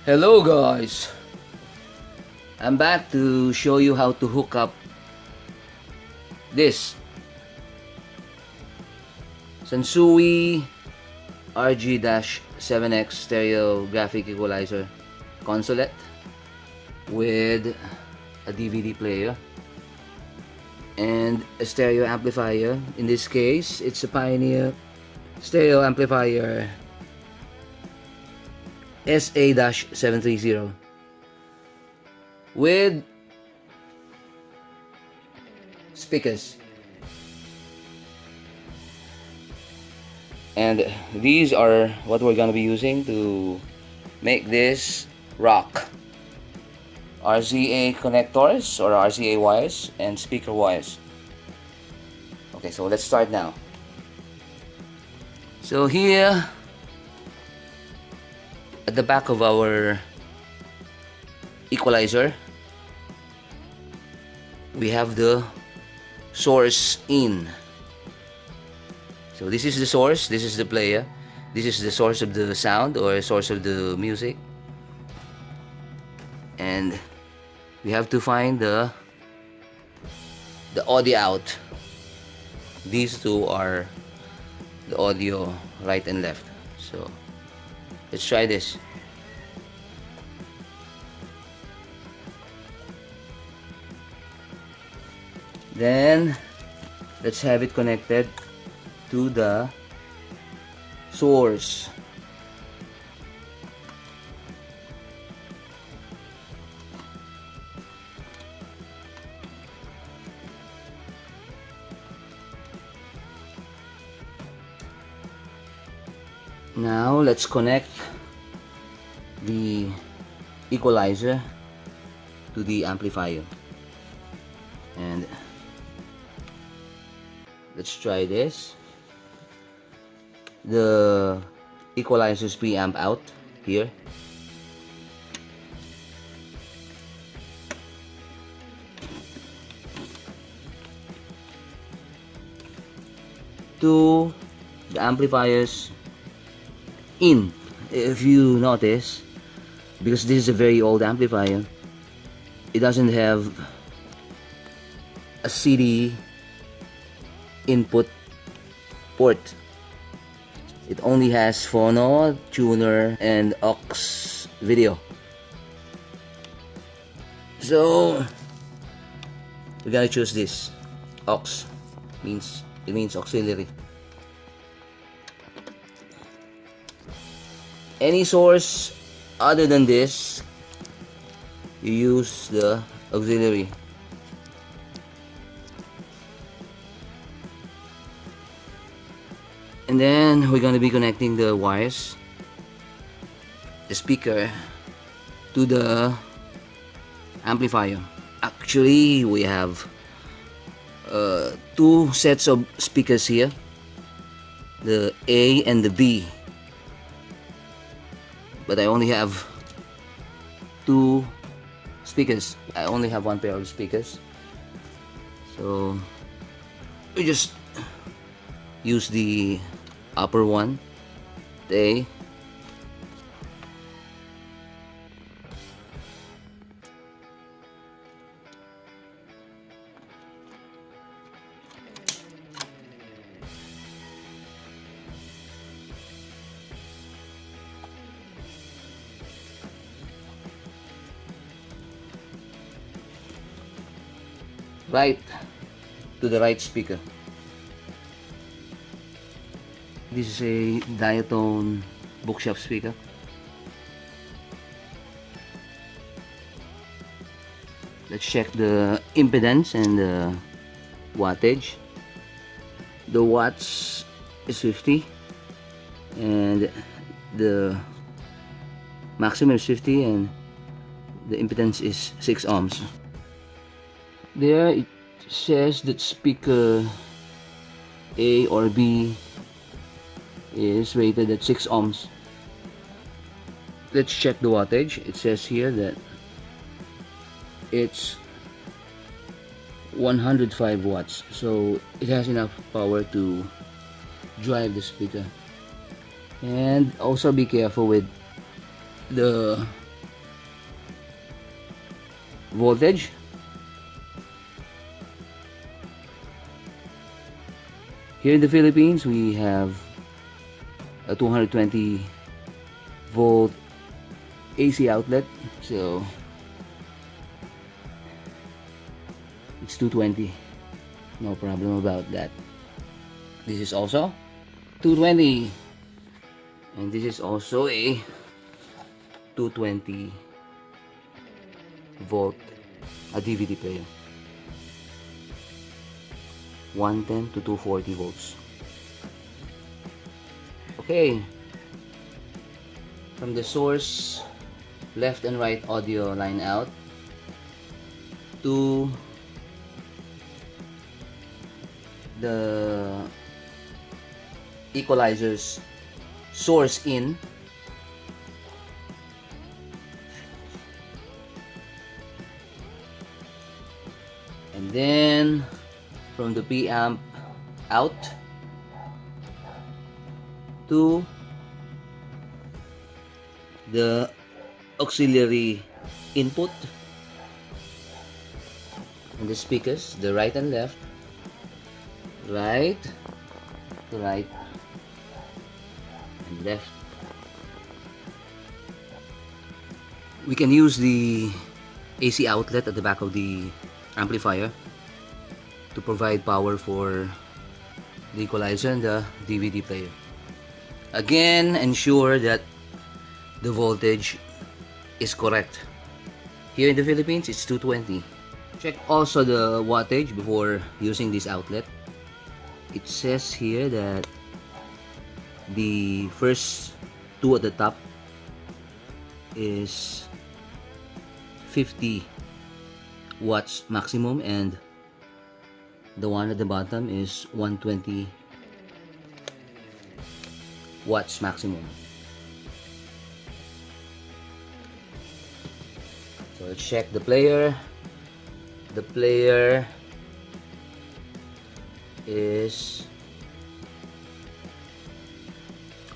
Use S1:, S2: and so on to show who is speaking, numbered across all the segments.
S1: Hello guys, I'm back to show you how to hook up this Sansui RG-7X Stereo Graphic Equalizer consolette with a DVD player and a stereo amplifier. In this case, it's a Pioneer stereo amplifier SA-730 with speakers, and these are what we're gonna be using to make this rock: RCA connectors or RCA wires and speaker wires. Okay, so let's start now. So here at the back of our equalizer, we have the source in. So this is the source, this is the player, this is the source of the sound or source of the music, and we have to find the audio out. These two are the audio right and left. So let's try this. Then let's have it connected to the source. Now let's connect the equalizer to the amplifier, and let's try this. The equalizer's preamp out here. To the amplifier's in. If you notice, because this is a very old amplifier, it doesn't have a CD input port. It only has phono, tuner, and aux video. So we gotta choose this. Aux means auxiliary. Any source other than this, you use the auxiliary. And then we're going to be connecting the wires, the speaker, to the amplifier. Actually, we have two sets of speakers here, the A and the B, but I only have two speakers. I only have one pair of speakers, so we just use the upper one, the A. Right to the right speaker. This is a diatone bookshelf speaker. Let's check the impedance and the wattage. The watts is 50 and the maximum is 50, and the impedance is 6 ohms. There it says that speaker A or B is rated at 6 ohms. Let's check the wattage. It says here that it's 105 watts, so it has enough power to drive the speaker. And also be careful with the voltage. Here in the Philippines, we have a 220 volt AC outlet, so it's 220, no problem about that. This is also 220, and this is also a 220 volt, a DVD player, 110 to 240 volts. Okay, from the source, left and right audio line out to the equalizer's source in, and then from the preamp out to the auxiliary input and the speakers, the right and left, right to right and left. We can use the AC outlet at the back of the amplifier to provide power for the equalizer and the DVD player. Again, ensure that the voltage is correct. Here in the Philippines, it's 220. Check also the wattage before using this outlet. It says here that the first two at the top is 50 watts maximum, and the one at the bottom is 120 watts maximum. So let's check the player. The player is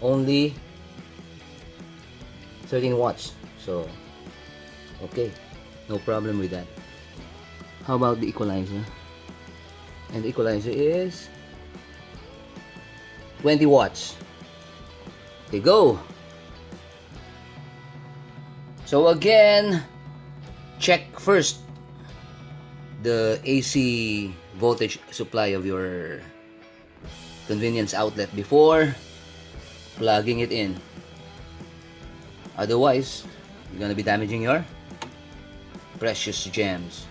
S1: only 13 watts, so okay, no problem with that. How about the equalizer? And the equalizer is 20 watts. Okay, go. So again, check first the AC voltage supply of your convenience outlet before plugging it in. Otherwise, you're gonna be damaging your precious gems.